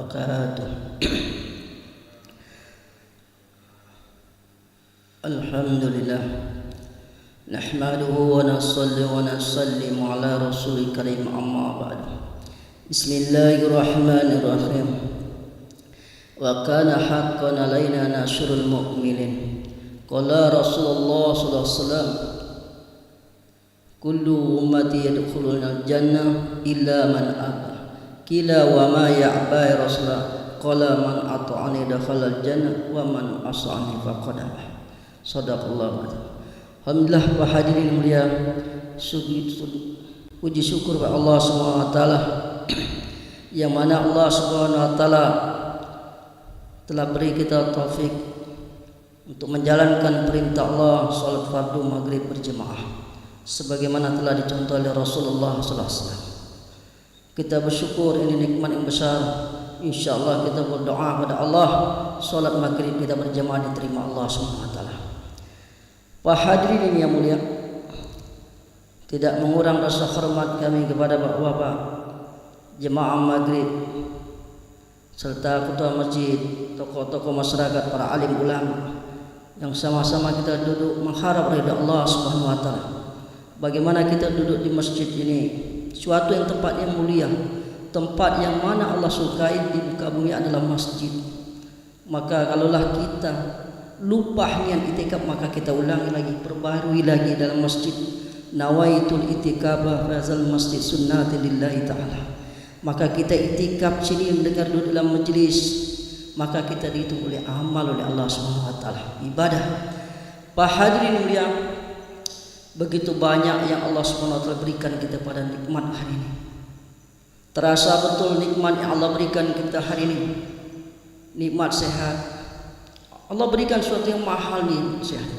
wabarakatuh. Alhamdulillah, nahmaduhu wa nusalli wa nusallimu ala rasulil karim, amma ba'du. Bismillahirrahmanirrahim. Wa kana haqqan alaina nasrul mu'minin. Qala Rasulullah sallallahu alaihi wasallam, kullu ummati yadkhuluna al-jannah illa man aba. Kila wa ma ya'ba ya Rasulullah. Qala man ata'ani dakhala al-jannah wa man as'ani faqad aba. Shadaqallahu. Alhamdulillah, wa hadirin mulia, puji syukur kepada Allah Subhanahu wa taala yang mana Allah Subhanahu wa taala telah beri kita taufik untuk menjalankan perintah Allah salat fardu maghrib berjemaah sebagaimana telah dicontoh oleh Rasulullah sallallahu alaihi wasallam. Kita bersyukur, ini nikmat yang besar. Insyaallah kita berdoa kepada Allah salat maghrib kita berjemaah diterima Allah Subhanahu wa taala. Pak hadirin yang mulia, tidak mengurang rasa hormat kami kepada bapak-bapak jemaah maghrib serta ketua masjid, tokoh-tokoh masyarakat, para alim ulama yang sama-sama kita duduk mengharap ridha Allah Subhanahu wa taala. Bagaimana kita duduk di masjid ini, suatu yang tempat yang mulia, tempat yang mana Allah sukai di muka bumi adalah masjid. Maka kalaulah kita lupa niat itikaf, maka kita ulangi lagi, perbarui lagi dalam masjid. Nawaitul itikaf fazal masjid sunnati lillahi ta'ala. Maka kita itikaf sini mendengar duduk dalam majlis, maka kita dihitung oleh amal oleh Allah Subhanahu wa taala, ibadah. Pak hadirin mulia, begitu banyak yang Allah Subhanahu wa taala berikan kita pada nikmat hari ini. Terasa betul nikmat yang Allah berikan kita hari ini. Nikmat sehat. Allah berikan sesuatu yang mahal nih, sehat.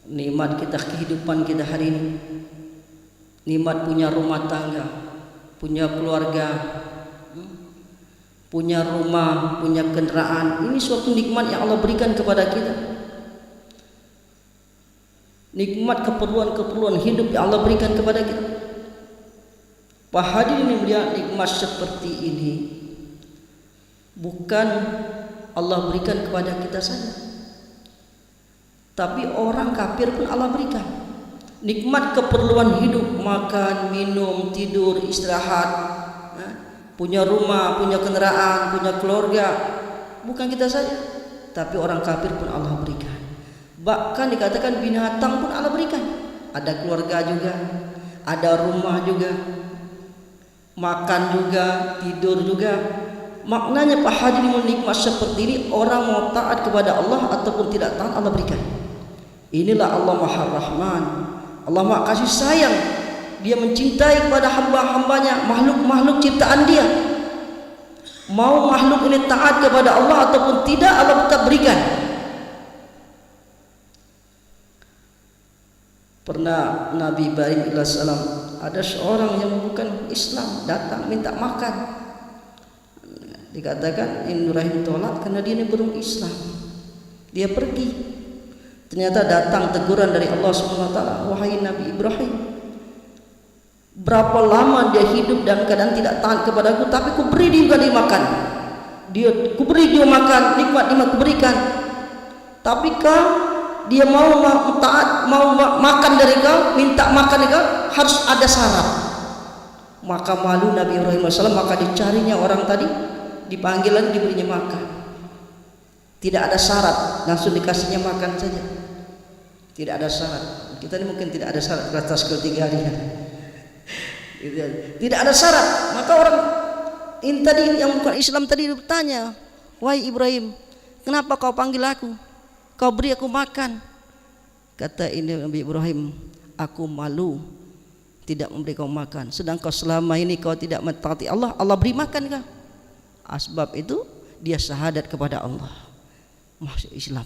Nikmat kita, kehidupan kita hari ini. Nikmat punya rumah tangga, punya keluarga, punya rumah, punya kendaraan. Ini suatu nikmat yang Allah berikan kepada kita. Nikmat keperluan-keperluan hidup yang Allah berikan kepada kita. Pak hadirin yang mulia, nikmat seperti ini bukan Allah berikan kepada kita saja, tapi orang kafir pun Allah berikan. Nikmat keperluan hidup, makan, minum, tidur, istirahat, punya rumah, punya kendaraan, punya keluarga, bukan kita saja, tapi orang kafir pun Allah berikan. Bahkan dikatakan binatang pun Allah berikan. Ada keluarga juga, ada rumah juga, makan juga, tidur juga. Maknanya Pak hadirin, nikmat seperti ini orang mau taat kepada Allah ataupun tidak taat Allah berikan. Inilah Allah Maha Rahman, Allah Maha kasih sayang. Dia mencintai kepada hamba-hambanya, makhluk-makhluk ciptaan Dia. Mau makhluk ini taat kepada Allah ataupun tidak, Allah tetap berikan. Pernah Nabi Ibrahim alaihissalam, ada seorang yang bukan Islam datang minta makan. Dikatakan Ibrahim tolak karena dia ini belum Islam. Dia pergi. Ternyata datang teguran dari Allah Subhanahu wa taala, wahai Nabi Ibrahim, berapa lama dia hidup dalam keadaan tidak taat kepadaku, tapi ku beri dia juga makan. Ku beri dia makan, nikmat ku berikan. Tapi kau, dia mau taat, mau makan dari kau, minta makan dari kau, harus ada syarat. Maka malu Nabi Ibrahim alaihissalam, maka dicarinya orang tadi, dipanggil lagi, diberinya makan. Tidak ada syarat, langsung dikasihnya makan saja. Tidak ada syarat. Kita ini mungkin tidak ada syarat atas ketiganya. Tidak ada syarat. Maka orang ini tadi yang bukan Islam tadi bertanya, wahai Ibrahim, kenapa kau panggil aku? Kau beri aku makan. Kata ini Nabi Ibrahim, aku malu tidak memberi kau makan. Sedang kau selama ini kau tidak mentaati Allah, Allah beri makan kau. Asbab itu dia syahadat kepada Allah. Masuk Islam.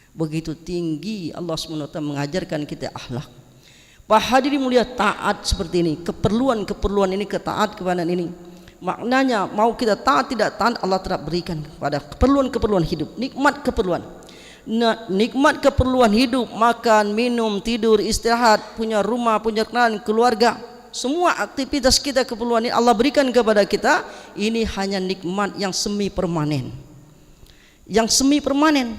Begitu tinggi Allah SWT mengajarkan kita akhlak. Pak hadirin mulia, taat seperti ini, keperluan-keperluan ini, ketaat kepada ini. Maknanya mau kita taat tidak taat, Allah telah berikan kepada keperluan-keperluan hidup, nikmat keperluan. Nikmat keperluan hidup, makan, minum, tidur, istirahat, punya rumah, punya kenalan, keluarga. semua aktivitas kita, keperluan ini Allah berikan kepada kita, ini hanya nikmat yang semi permanen. Yang semi permanen.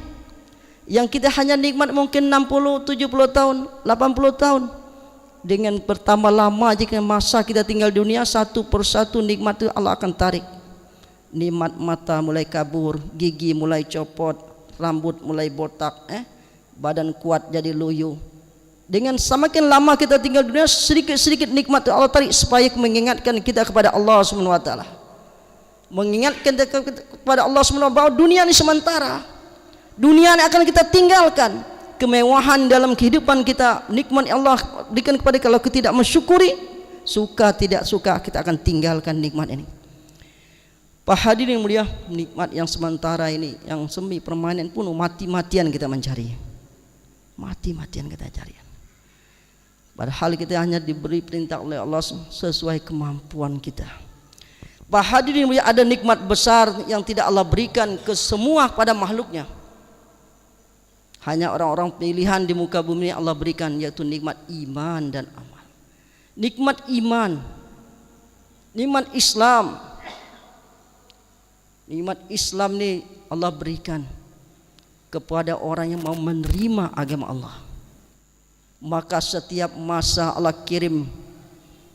Yang kita hanya nikmat mungkin 60, 70 tahun, 80 tahun. Dengan bertambah lama jika masa kita tinggal di dunia, satu persatu nikmat itu Allah akan tarik. Nikmat mata mulai kabur, gigi mulai copot, rambut mulai botak, badan kuat jadi loyo. Dengan semakin lama kita tinggal di dunia, sedikit-sedikit nikmat Allah tarik supaya mengingatkan kita kepada Allah Subhanahu wa taala. Mengingatkan kita kepada Allah Subhanahu wa taala bahwa dunia ini sementara. Dunia ini akan kita tinggalkan. Kemewahan dalam kehidupan kita, nikmat yang Allah berikan kepada kita, kalau kita tidak mensyukuri, suka tidak suka kita akan tinggalkan nikmat ini. Pak hadirin yang mulia, nikmat yang sementara ini, yang semi permanen pun mati-matian kita mencari. Mati-matian kita cari. Padahal kita hanya diberi perintah oleh Allah sesuai kemampuan kita. Pak hadirin yang mulia, ada nikmat besar yang tidak Allah berikan ke semua pada makhluknya. Hanya orang-orang pilihan di muka bumi Allah berikan, yaitu nikmat iman dan amal. Nikmat iman, nikmat Islam. Nikmat Islam ini Allah berikan kepada orang yang mau menerima agama Allah. Maka setiap masa Allah kirim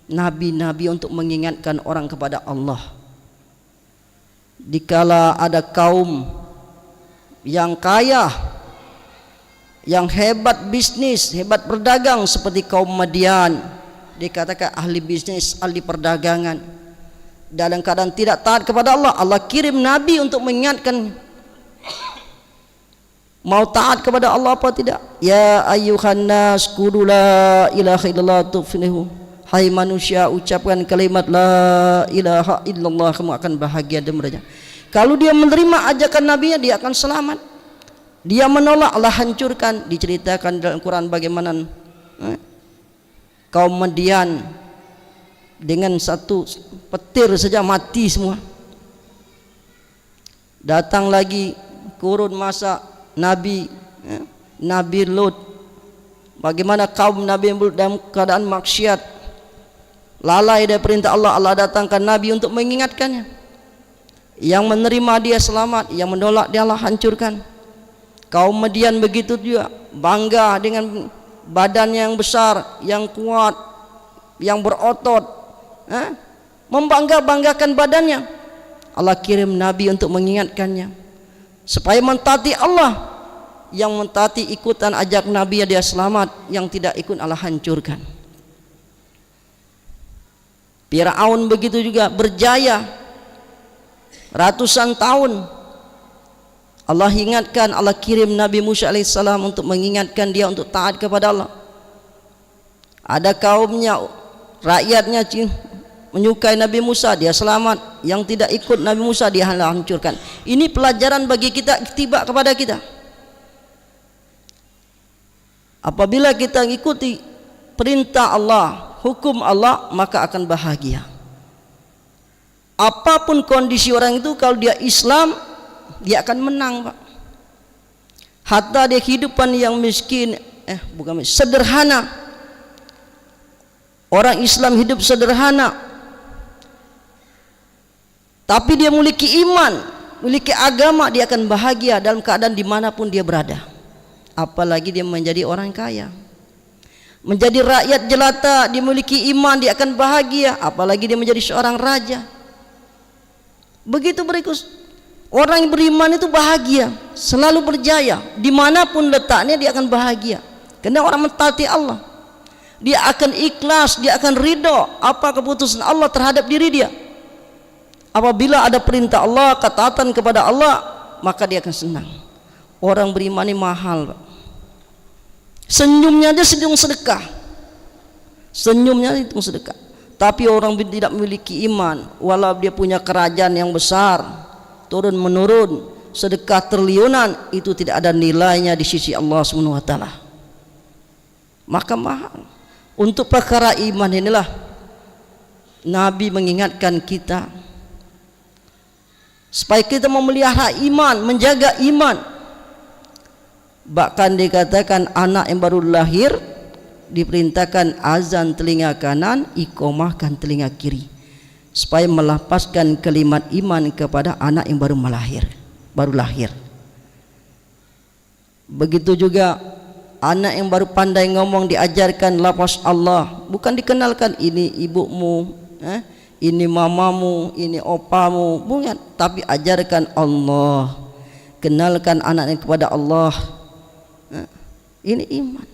nabi-nabi untuk mengingatkan orang kepada Allah. Dikala ada kaum yang kaya, yang hebat bisnis, hebat berdagang seperti kaum Madian, dikatakan ahli bisnis, ahli perdagangan, dalam keadaan tidak taat kepada Allah, Allah kirim nabi untuk mengingatkan. Mau taat kepada Allah apa tidak? Ya ayyuhan nas qulu la ilaha illallah tuflihu. Hai manusia, ucapkan kalimat la ilaha illallah, kamu akan bahagia dan merdeka. Kalau dia menerima ajakan nabinya, dia akan selamat. Dia menolak, Allah hancurkan. Diceritakan dalam Quran bagaimana kaum Madian dengan satu petir saja mati semua. Datang lagi kurun masa Nabi Lut, bagaimana kaum Nabi Lut dalam keadaan maksiat, lalai dari perintah Allah. Allah datangkan Nabi untuk mengingatkannya. Yang menerima dia selamat, yang menolak dia Allah hancurkan. Kaum Madian begitu juga, bangga dengan badan yang besar, yang kuat, yang berotot, membangga-banggakan badannya. Allah kirim Nabi untuk mengingatkannya supaya mentaati Allah. Yang mentaati ikutan ajak Nabi dia selamat, yang tidak ikut Allah hancurkan. Firaun begitu juga, berjaya ratusan tahun. Allah ingatkan, Allah kirim Nabi Musa alaihissalam untuk mengingatkan dia untuk taat kepada Allah. Ada kaumnya, rakyatnya menyukai Nabi Musa, dia selamat. Yang tidak ikut Nabi Musa, dia hancurkan. Ini pelajaran bagi kita, tiba kepada kita. Apabila kita ikuti perintah Allah, hukum Allah, maka akan bahagia. Apapun kondisi orang itu, kalau dia Islam, dia akan menang, Pak. Hatta dia kehidupan yang miskin, sederhana. Orang Islam hidup sederhana, tapi dia memiliki iman, memiliki agama, dia akan bahagia dalam keadaan dimanapun dia berada. Apalagi dia menjadi orang kaya, menjadi rakyat jelata, dia memiliki iman, dia akan bahagia. Apalagi dia menjadi seorang raja. Begitu berikut, orang yang beriman itu bahagia, selalu berjaya, dimanapun letaknya dia akan bahagia. Karena orang mentaati Allah, dia akan ikhlas, dia akan ridho apa keputusan Allah terhadap diri dia. Apabila ada perintah Allah, ketaatan kepada Allah, maka dia akan senang. Orang beriman ini mahal, Pak. Senyumnya aja sedang sedekah, senyumnya itu sedekah. Tapi orang tidak memiliki iman, walau dia punya kerajaan yang besar, turun menurun, sedekah triliunan, itu tidak ada nilainya di sisi Allah Subhanahu wa taala. Maka mahal. Untuk perkara iman inilah Nabi mengingatkan kita supaya kita memelihara iman, menjaga iman. Bahkan dikatakan anak yang baru lahir diperintahkan azan telinga kanan, iqamahkan telinga kiri, supaya melafazkan kalimat iman kepada anak yang baru lahir. Begitu juga anak yang baru pandai ngomong diajarkan lafaz Allah, bukan dikenalkan ini ibumu, ini mamamu, ini opamu, bukan, tapi ajarkan Allah, kenalkan anaknya kepada Allah. Ini iman.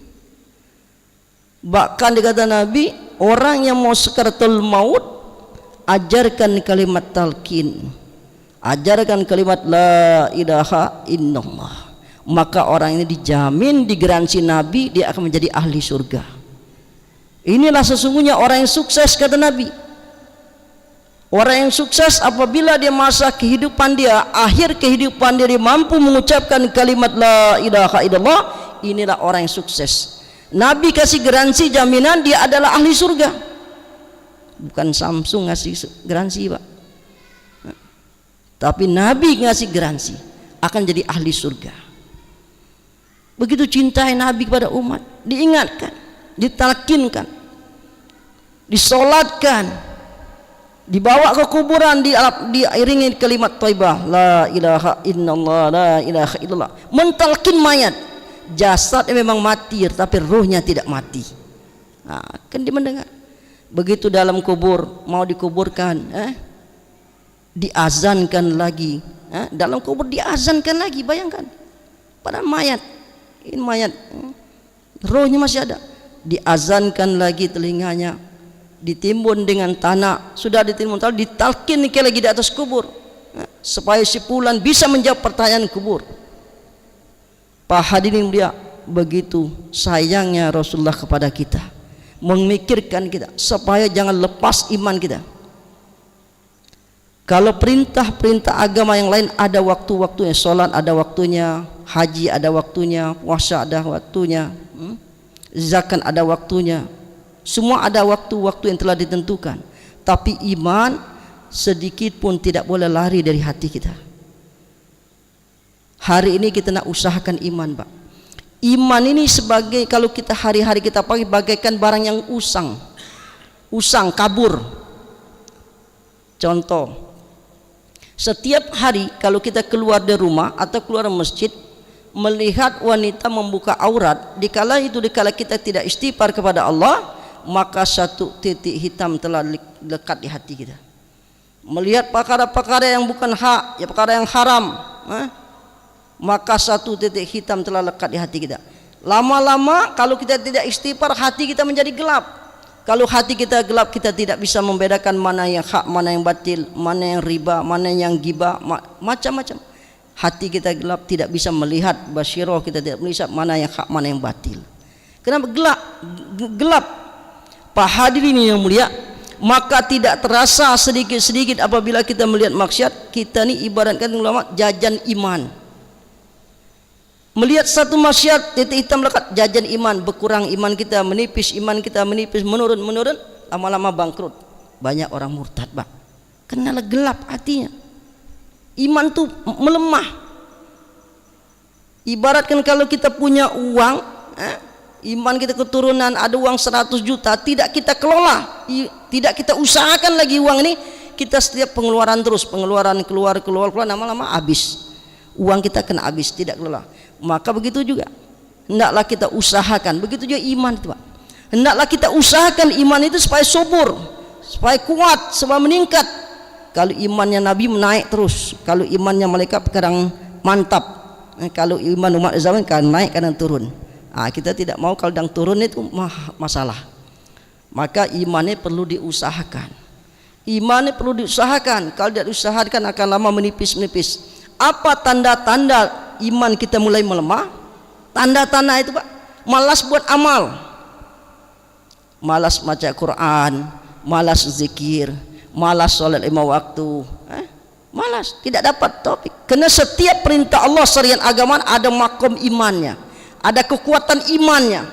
Bahkan dikata Nabi, orang yang mau sakaratul maut, ajarkan kalimat talqin, ajarkan kalimat la ilaha illallah, maka orang ini dijamin di garansi Nabi dia akan menjadi ahli surga. Inilah sesungguhnya orang yang sukses, kata Nabi. Orang yang sukses apabila dia masa kehidupan dia, akhir kehidupan dia mampu mengucapkan kalimat la ilaha illallah, inilah orang yang sukses. Nabi kasih garansi jaminan dia adalah ahli surga. Bukan Samsung ngasih garansi, Pak. Tapi Nabi ngasih garansi akan jadi ahli surga. Begitu cintai Nabi kepada umat, diingatkan, ditalkinkan, disolatkan, dibawa ke kuburan, diiringi kalimat thayyibah la ilaha illallah, la ilaha illallah, mentalkin mayat. Jasadnya memang mati tapi ruhnya tidak mati. Kan dia mendengar. Begitu dalam kubur mau dikuburkan, diazankan lagi, dalam kubur diazankan lagi. Bayangkan, pada mayat, ini mayat, ruhnya masih ada, diazankan lagi telinganya, ditimbun dengan tanah, sudah ditimbun tanah, ditalkin lagi di atas kubur, supaya si fulan bisa menjawab pertanyaan kubur. Pak hadirin dia, begitu sayangnya Rasulullah kepada kita, memikirkan kita supaya jangan lepas iman kita. Kalau perintah-perintah agama yang lain ada waktu-waktunya, sholat ada waktunya, haji ada waktunya, puasa ada waktunya, zakat ada waktunya, semua ada waktu-waktu yang telah ditentukan. Tapi iman sedikit pun tidak boleh lari dari hati kita. Hari ini kita nak usahakan iman, Pak. Iman ini sebagai, kalau kita hari-hari kita pakai bagaikan barang yang usang, kabur. Contoh, setiap hari kalau kita keluar dari rumah atau keluar masjid, melihat wanita membuka aurat, dikala kita tidak istighfar kepada Allah, maka satu titik hitam telah lekat di hati kita. Melihat perkara-perkara yang bukan hak, ya perkara yang haram, maka satu titik hitam telah lekat di hati kita. Lama-lama kalau kita tidak istighfar, hati kita menjadi gelap. Kalau hati kita gelap, kita tidak bisa membedakan mana yang hak, mana yang batil, mana yang riba, mana yang ghibah, macam-macam. Hati kita gelap, tidak bisa melihat basyirah, kita tidak melihat mana yang hak, mana yang batil. Kenapa gelap? Pak hadirin yang mulia, maka tidak terasa sedikit-sedikit apabila kita melihat maksiat. Kita ni ibaratkan ulama jajan iman. Melihat satu maksiat, titik hitam lekat, jajan iman, berkurang iman kita, menipis iman kita, menipis, menurun, lama-lama bangkrut. Banyak orang murtad, Bang. Karena gelap hatinya. Iman tuh melemah. Ibaratkan kalau kita punya uang, iman kita keturunan, ada uang 100 juta, tidak kita kelola, tidak kita usahakan lagi uang ini, kita setiap pengeluaran terus, keluar, lama-lama habis. Uang kita kena habis, tidak kelola. Maka begitu juga hendaklah kita usahakan, begitu juga iman itu, Pak. Hendaklah kita usahakan iman itu supaya subur, supaya kuat, supaya meningkat. Kalau imannya Nabi menaik terus, kalau imannya malaikat kadang mantap, kalau iman umat zaman kadang naik kadang turun. Kita tidak mau kalau sedang turun itu masalah. Maka imannya perlu diusahakan. Imannya perlu diusahakan. Kalau tidak diusahakan akan lama menipis. Apa tanda-tanda iman kita mulai melemah? Tanda-tanda itu, Pak, malas buat amal, malas baca Quran, malas zikir, malas sholat 5 waktu, malas, tidak dapat topik. Karena setiap perintah Allah syariat agama ada makom imannya, ada kekuatan imannya.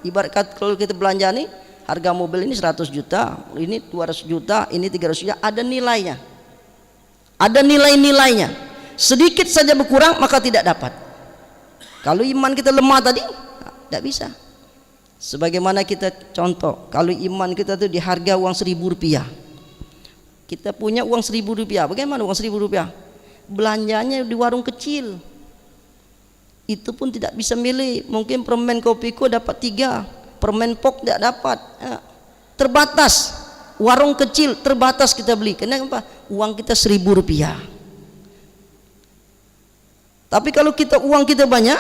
Ibarat kalau kita belanja nih, harga mobil ini 100 juta, ini 200 juta, ini 300 juta, ada nilainya, ada nilai-nilainya. Sedikit saja berkurang maka tidak dapat. Kalau iman kita lemah tadi, tidak bisa. Sebagaimana kita contoh, kalau iman kita tuh diharga uang 1.000 rupiah, kita punya uang 1.000 rupiah, bagaimana uang 1.000 rupiah? Belanjanya di warung kecil, itu pun tidak bisa milih. Mungkin permen Kopiko dapat 3, permen Pok tidak dapat, terbatas. Warung kecil terbatas kita beli. Kenapa? Uang kita 1.000 rupiah. Tapi kalau kita uang kita banyak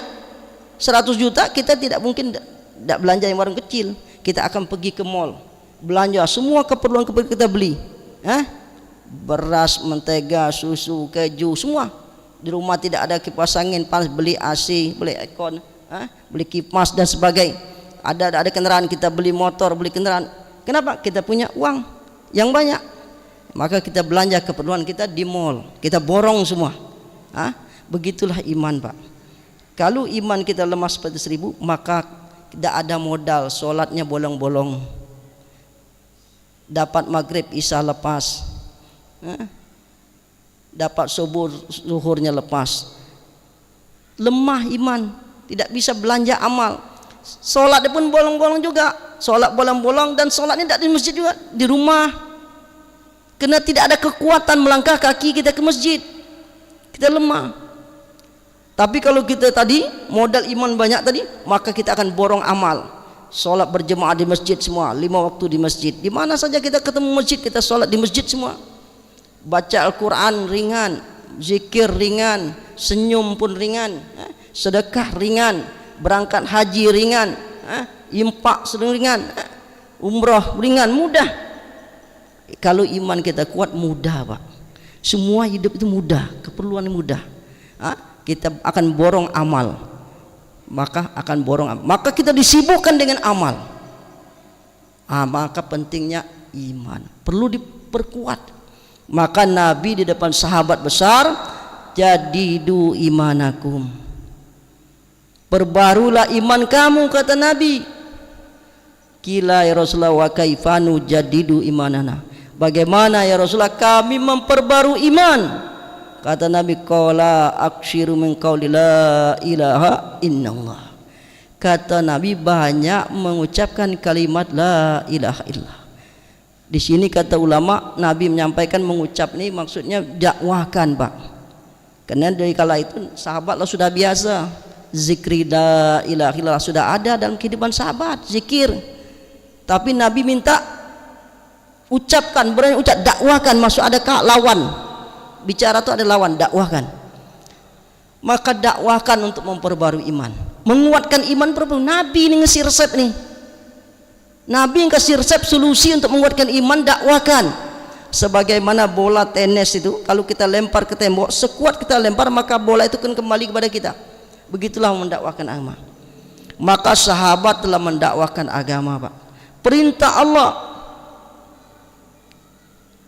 100 juta, kita tidak mungkin tidak belanja yang warung kecil. Kita akan pergi ke mall, belanja semua keperluan kita beli. Beras, mentega, susu, keju, semua. Di rumah tidak ada kipas angin panas, beli AC, beli aircon, beli kipas dan sebagainya. Ada kendaraan, kita beli motor, beli kendaraan. Kenapa? Kita punya uang yang banyak, maka kita belanja keperluan kita di mall, kita borong semua. Begitulah iman, Pak. Kalau iman kita lemah seperti 1.000, maka tidak ada modal, sholatnya bolong-bolong, dapat maghrib isya lepas, dapat subuh zuhurnya lepas. Lemah iman, tidak bisa belanja amal. Sholat pun bolong-bolong juga, sholat bolong-bolong, dan sholatnya tidak di masjid juga, di rumah, karena tidak ada kekuatan melangkah kaki kita ke masjid, kita lemah. Tapi kalau kita tadi modal iman banyak tadi, maka kita akan borong amal. Sholat berjemaah di masjid semua, 5 waktu di masjid, di mana saja kita ketemu masjid, kita sholat di masjid semua. Baca Al-Quran ringan, zikir ringan, senyum pun ringan, sedekah ringan, berangkat haji ringan, impak sedang ringan, umrah ringan, mudah. Kalau iman kita kuat, mudah, Pak. Semua hidup itu mudah, keperluan mudah. Kita akan borong amal, maka kita disibukkan dengan amal. Maka pentingnya iman perlu diperkuat. Maka Nabi di depan sahabat besar, jadidu imanakum, perbarulah iman kamu, kata Nabi. Kila ya Rasulullah, wa kaifanu jadidu imanana, bagaimana ya Rasulullah kami memperbarui iman? Kata Nabi, qala akshiru min qauli la ilaha illallah. Kata Nabi, banyak mengucapkan kalimat la ilaha illallah. Di sini kata ulama, Nabi menyampaikan mengucap ini maksudnya dakwahkan, Pak. Karena dari kala itu sahabatlah sudah biasa zikri la ilaha illallah, sudah ada dalam kehidupan sahabat zikir. Tapi Nabi minta ucapkan, berani ucap, dakwahkan. Masuk adakah lawan? Bicara itu ada lawan, dakwahkan. Maka dakwahkan untuk memperbarui iman, menguatkan iman. Nabi ini ngasih resep nih. Nabi yang kasih resep solusi untuk menguatkan iman, dakwahkan. Sebagaimana bola tenis itu, kalau kita lempar ke tembok, sekuat kita lempar, maka bola itu akan kembali kepada kita. Begitulah mendakwahkan agama. Maka sahabat telah mendakwahkan agama, Pak. Perintah Allah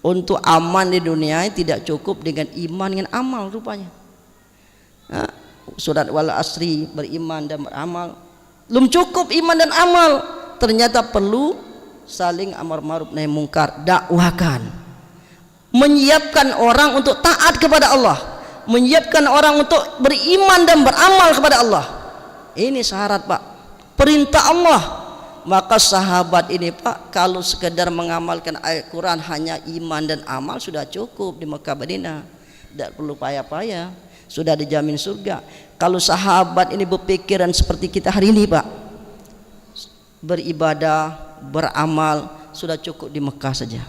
untuk aman di dunia tidak cukup dengan iman, dengan amal rupanya. Surat wal asri, beriman dan beramal, belum cukup iman dan amal. Ternyata perlu saling amar ma'ruf nahi mungkar, dakwahkan, menyiapkan orang untuk taat kepada Allah, menyiapkan orang untuk beriman dan beramal kepada Allah. Ini syarat, Pak, perintah Allah. Maka sahabat ini, Pak, kalau sekedar mengamalkan ayat Quran, hanya iman dan amal sudah cukup di Mekah Madinah, tidak perlu payah-payah, sudah dijamin surga. Kalau sahabat ini berpikiran seperti kita hari ini, Pak, beribadah, beramal, sudah cukup di Mekah saja.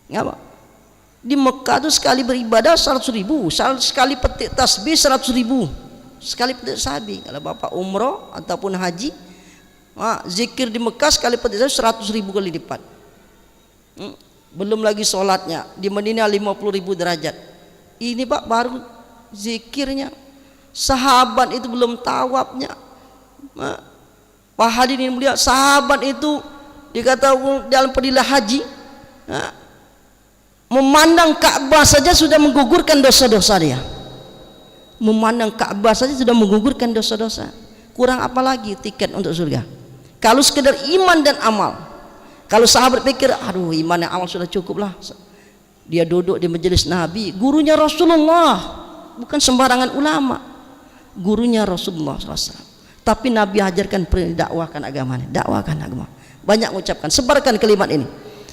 Ngapa? Di Mekah itu sekali beribadah 100.000, sekali petik tasbih 100.000, sekali petik tasbih. Kalau Bapak umroh ataupun haji, zikir di Mekah sekali petik tasbih 100.000 kali lipat. Belum lagi sholatnya. Di Madinah 50.000 derajat. Ini, Pak, baru zikirnya. Sahabat itu belum tawafnya. Pak hadirin mulia, sahabat itu dikata dalam fadilah haji, memandang Ka'bah saja sudah menggugurkan dosa-dosa dia. Memandang Ka'bah saja sudah menggugurkan dosa-dosa. Kurang apa lagi tiket untuk surga? Kalau sekedar iman dan amal. Kalau sahabat pikir, aduh, iman dan amal sudah cukup lah. Dia duduk di majelis Nabi, gurunya Rasulullah, bukan sembarangan ulama, gurunya Rasulullah SAW. Tapi Nabi ajarkan dakwahkan agama, dakwahkan agama. Banyak mengucapkan, sebarkan kalimat ini.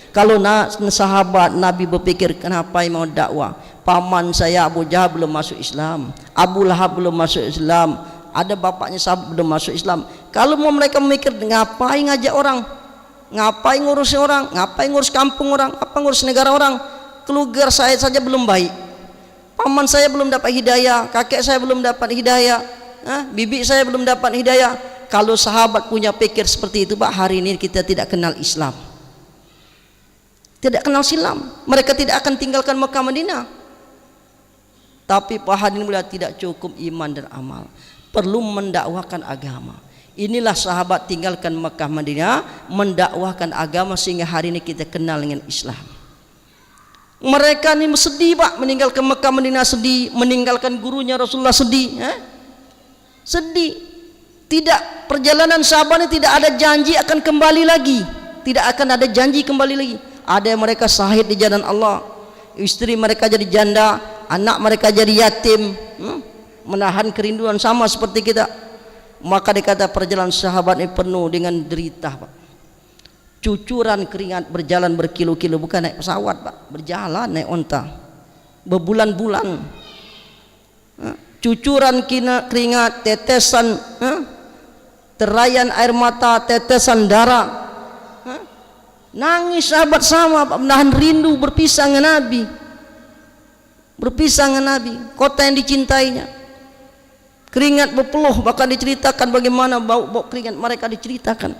Kalau sahabat Nabi berpikir, kenapa mau dakwah? Paman saya Abu Jahal belum masuk Islam, Abu Lahab belum masuk Islam, ada bapaknya sahabat belum masuk Islam. Kalau mau mereka memikir, ngapain ngajak orang, ngapain ngurus orang, ngapain ngurus kampung orang, apa ngurus negara orang? Keluarga saya saja belum baik, paman saya belum dapat hidayah, kakek saya belum dapat hidayah, bibi saya belum dapat hidayah. Kalau sahabat punya pikir seperti itu, Pak, hari ini kita tidak kenal Islam, tidak kenal Islam. Mereka tidak akan tinggalkan Mekah Madinah. Tapi Pak hadirin mulia, tidak cukup iman dan amal, perlu mendakwakan agama. Inilah sahabat tinggalkan Mekah Madinah, mendakwahkan agama sehingga hari ini kita kenal dengan Islam. Mereka ini sedih, Pak, meninggalkan Mekah Madinah sedih, meninggalkan gurunya Rasulullah sedih, sedih. Tidak, perjalanan sahabat ini tidak ada janji akan kembali lagi, tidak akan ada janji kembali lagi. Ada yang mereka syahid di jalan Allah, istri mereka jadi janda, anak mereka jadi yatim, menahan kerinduan sama seperti kita. Maka dikata perjalanan sahabat ini penuh dengan derita, Pak. Cucuran keringat, berjalan berkilo-kilo, bukan naik pesawat, Pak, berjalan naik onta berbulan-bulan. Cucuran keringat, tetesan, terayan air mata, tetesan darah, nangis sahabat sama, Pak, menahan rindu berpisah dengan Nabi, berpisah dengan Nabi, kota yang dicintainya. Keringat berpeluh, bahkan diceritakan bagaimana bau keringat mereka, diceritakan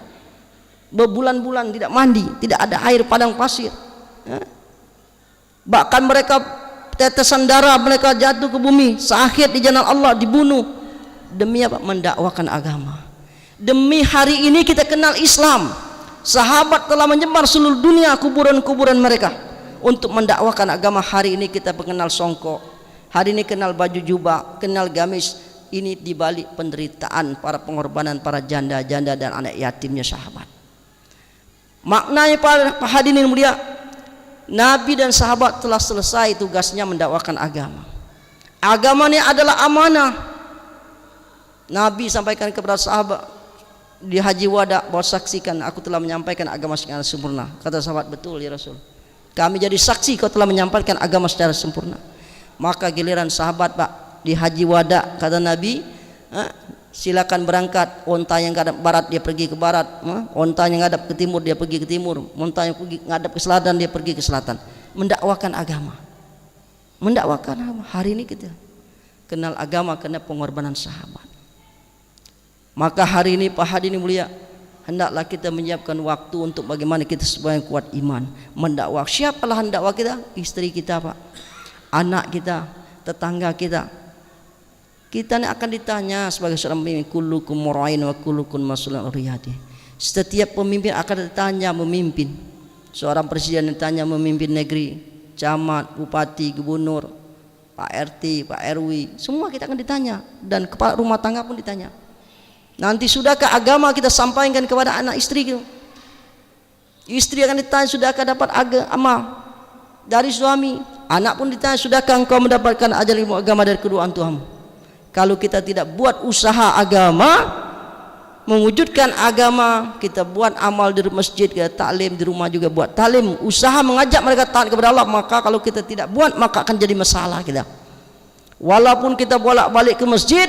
berbulan-bulan tidak mandi, tidak ada air padang pasir, bahkan mereka tetesan darah mereka jatuh ke bumi, syahid di jalan Allah, dibunuh demi apa? Mendakwakan agama. Demi hari ini kita kenal Islam. Sahabat telah menyebar seluruh dunia kuburan-kuburan mereka untuk mendakwakan agama. Hari ini kita mengenal songkok, hari ini kenal baju jubah, kenal gamis. Ini dibalik penderitaan, para pengorbanan para janda-janda dan anak yatimnya sahabat. Maknanya para hadirin mulia, Nabi dan sahabat telah selesai tugasnya mendakwakan agama. Agama ini adalah amanah. Nabi sampaikan kepada sahabat di Haji Wada, bahwa saksikan aku telah menyampaikan agama secara sempurna. Kata sahabat, betul ya Rasul, kami jadi saksi kau telah menyampaikan agama secara sempurna. Maka giliran sahabat, Pak, di Haji Wada, kata Nabi, silakan berangkat. Onta yang ngadap barat dia pergi ke barat, onta yang ngadap ke timur dia pergi ke timur, onta yang pergi ngadap ke selatan dia pergi ke selatan. Mendakwakan agama, mendakwakan agama. Hari ini kita kenal agama karena pengorbanan sahabat. Maka hari ini Pak hadirin mulia, hendaklah kita menyiapkan waktu untuk bagaimana kita supaya kuat iman, mendakwah. Siapalah dakwah kita? Istri kita, Pak, anak kita, tetangga kita. Kita ini akan ditanya sebagai seorang pemimpin, kullukum ra'in wa kullukum mas'ulun an ra'iyatihi. Setiap pemimpin akan ditanya memimpin. Seorang presiden ditanya memimpin negeri, camat, bupati, gubernur, Pak RT, Pak RW, semua kita akan ditanya, dan kepala rumah tangga pun ditanya. Nanti sudahkah agama kita sampaikan kepada anak istri kita? Istri akan ditanya, sudahkah dapat agama dari suami? Anak pun ditanya, sudahkah engkau mendapatkan ajaran ilmu agama dari kedua orang tuamu? Kalau kita tidak buat usaha agama, mewujudkan agama, kita buat amal di masjid, kita taklim di rumah juga buat taklim, usaha mengajak mereka taat kepada Allah, maka kalau kita tidak buat, maka akan jadi masalah kita. Walaupun kita bolak-balik ke masjid,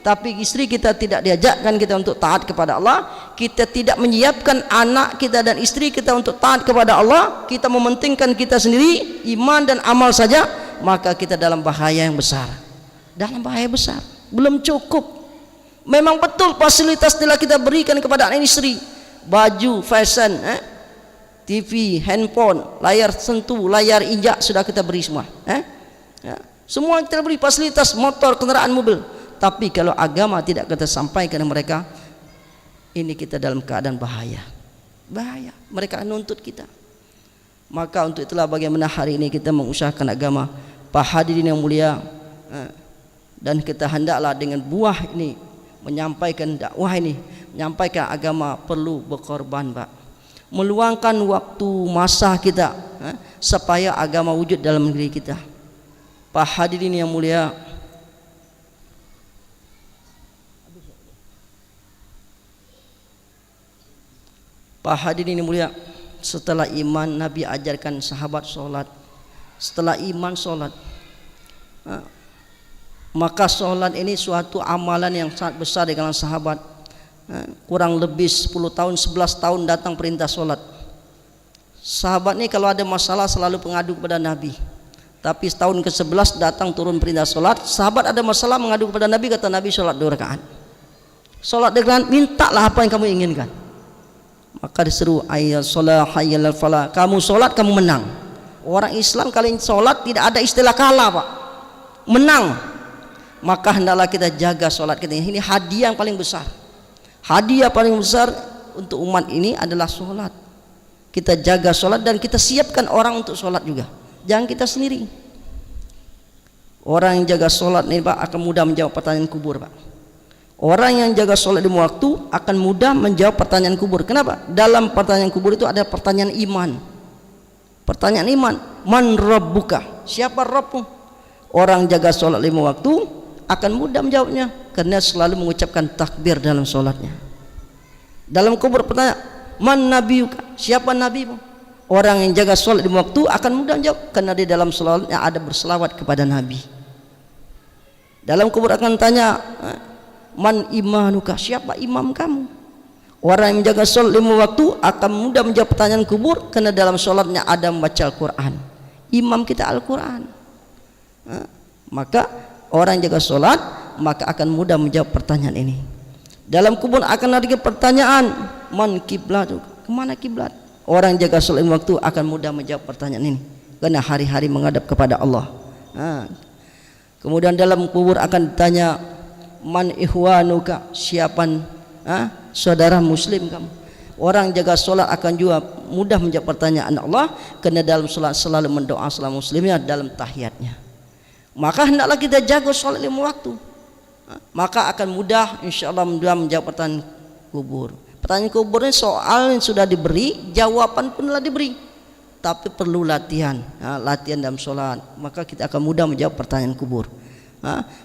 tapi istri kita tidak diajakkan kita untuk taat kepada Allah, kita tidak menyiapkan anak kita dan istri kita untuk taat kepada Allah, kita mementingkan kita sendiri, iman dan amal saja, maka kita dalam bahaya yang besar. Dalam bahaya besar. Belum cukup. Memang betul fasilitas telah kita berikan kepada anak istri, baju, fashion, TV, handphone, layar sentuh, layar injak sudah kita beri semua. Semua kita beri fasilitas, motor, kendaraan, mobil. Tapi kalau agama tidak kita sampaikan kepada mereka, ini kita dalam keadaan bahaya. Bahaya. Mereka nuntut kita. Maka untuk itulah bagaimana hari ini kita mengusahakan agama. Pak hadirin yang mulia, dan kita hendaklah dengan buah ini menyampaikan dakwah ini, menyampaikan agama, perlu berkorban, Pak. Meluangkan waktu masa kita supaya agama wujud dalam negeri kita. Pak hadirin yang mulia, Pak hadirin ini mulia, setelah iman Nabi ajarkan sahabat sholat. Setelah iman sholat, maka sholat ini suatu amalan yang sangat besar di kalangan sahabat. Kurang lebih 10 tahun 11 tahun datang perintah sholat. Sahabat ini kalau ada masalah selalu mengadu kepada Nabi. Tapi tahun ke-11 datang turun perintah sholat. Sahabat ada masalah mengadu kepada Nabi, kata Nabi sholat 2 rakaat. Sholat 2 rakaat, mintalah apa yang kamu inginkan. Maka diseru ayat sholat hayyal falah, kamu sholat kamu menang. Orang Islam kali ini sholat tidak ada istilah kalah Pak, menang. Maka hendaklah kita jaga sholat kita. Ini hadiah yang paling besar. Hadiah paling besar untuk umat ini adalah sholat. Kita jaga sholat dan kita siapkan orang untuk sholat juga. Jangan kita sendiri. Orang yang jaga sholat ini Pak akan mudah menjawab pertanyaan kubur Pak. Orang yang jaga sholat di waktu akan mudah menjawab pertanyaan kubur. Kenapa? Dalam pertanyaan kubur itu ada pertanyaan iman. Pertanyaan iman, man rabbuka? Siapa Rabbmu? Orang jaga sholat 5 waktu akan mudah menjawabnya karena selalu mengucapkan takbir dalam sholatnya. Dalam kubur pertanyaan, man nabiyuka? Siapa nabimu? Orang yang jaga sholat 5 waktu akan mudah menjawab karena di dalam sholatnya ada berselawat kepada Nabi. Dalam kubur akan tanya, man imanuka? Siapa imam kamu? Orang yang menjaga sholat 5 waktu akan mudah menjawab pertanyaan kubur karena dalam sholatnya ada membaca Al-Quran. Imam kita Al-Quran. Maka orang yang jaga sholat maka akan mudah menjawab pertanyaan ini. Dalam kubur akan ada pertanyaan, man kiblat? Kemana kiblat? Orang yang jaga sholat 5 waktu akan mudah menjawab pertanyaan ini karena hari-hari menghadap kepada Allah. Kemudian dalam kubur akan ditanya, man ihwanuka? Siapa saudara muslim kamu? Orang jaga sholat akan juga mudah menjawab pertanyaan Allah karena dalam sholat selalu mendoa selalu muslimnya dalam tahiyatnya. Maka hendaklah kita jaga sholat 5 waktu, maka akan mudah insyaallah menjawab pertanyaan kubur. Pertanyaan kubur ini soal yang sudah diberi, jawaban pun telah diberi, tapi perlu latihan, latihan dalam sholat, maka kita akan mudah menjawab pertanyaan kubur.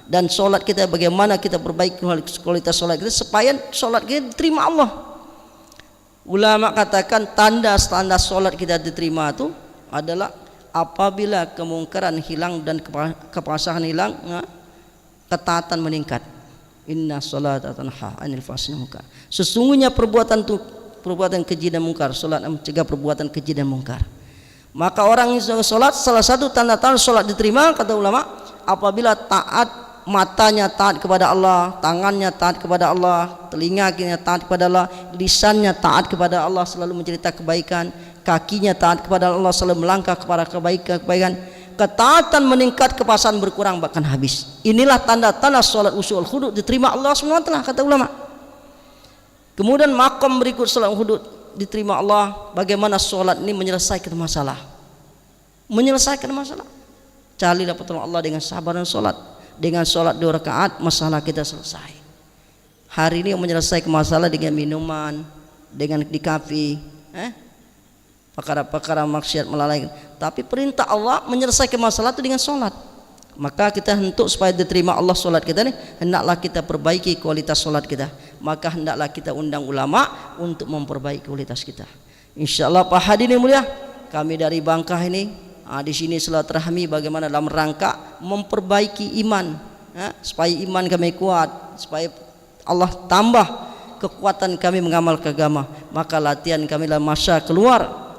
Dan sholat kita bagaimana kita perbaiki kualitas sholat kita supaya sholat kita diterima Allah. Ulama katakan tanda sholat kita diterima itu adalah apabila kemungkaran hilang dan kepasahan hilang, ketaatan meningkat. Inna sholata tanha 'anil fahsya'i wal munkar. Sesungguhnya perbuatan keji dan mungkar, sholat mencegah perbuatan keji dan mungkar. Maka orang yang sholat, salah satu tanda-tanda sholat diterima kata ulama, apabila taat, matanya taat kepada Allah, tangannya taat kepada Allah, telinganya taat kepada Allah, lisannya taat kepada Allah, selalu menceritakan kebaikan, kakinya taat kepada Allah, selalu melangkah kepada kebaikan, ketaatan meningkat, kepasahan berkurang bahkan habis. Inilah tanda-tanda sholat usul khudud diterima Allah SWT kata ulama. Kemudian makom berikut sholat khudud diterima Allah, bagaimana sholat ini menyelesaikan masalah. Menyelesaikan masalah. Carilah pertolongan Allah dengan sabar dan sholat. Dengan sholat 2 rakaat masalah kita selesai. Hari ini menyelesaikan masalah dengan minuman, dengan di kafe, perkara-perkara maksiat melalaikan. Tapi perintah Allah menyelesaikan masalah itu dengan sholat. Maka kita untuk supaya diterima Allah sholat kita nih, hendaklah kita perbaiki kualitas sholat kita. Maka hendaklah kita undang ulama untuk memperbaiki kualitas kita. Insyaallah Pak hadirin mulia, kami dari Bangkah ini di sini silaturahmi bagaimana dalam rangka memperbaiki iman, supaya iman kami kuat, supaya Allah tambah kekuatan kami mengamalkan agama. Maka latihan kami dalam masa keluar,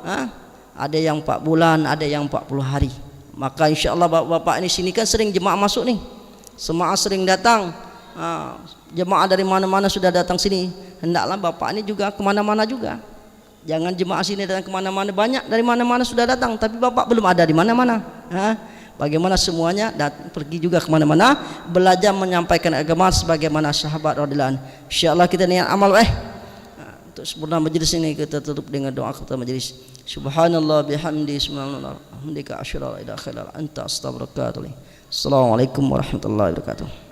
ada yang 4 bulan, ada yang 40 hari. Maka insyaallah bapak-bapak ini sini kan sering jemaah masuk nih, jemaah sering datang, jemaah dari mana-mana sudah datang sini. Hendaklah bapak ini juga kemana-mana juga. Jangan jemaah sini datang kemana-mana, banyak dari mana-mana sudah datang, tapi bapak belum ada di mana-mana. Bagaimana semuanya pergi juga kemana-mana, belajar menyampaikan agama sebagaimana sahabat radhiyallahu anhu. Insyaallah kita niat amal untuk sempurna majelis ini kita tutup dengan doa kepada majelis. Subhanallah bihamdi subhanallah hamdika asyhadu an la ilaha illa anta astaghfiruka wa atubu ilaik. Assalamualaikum warahmatullahi wabarakatuh.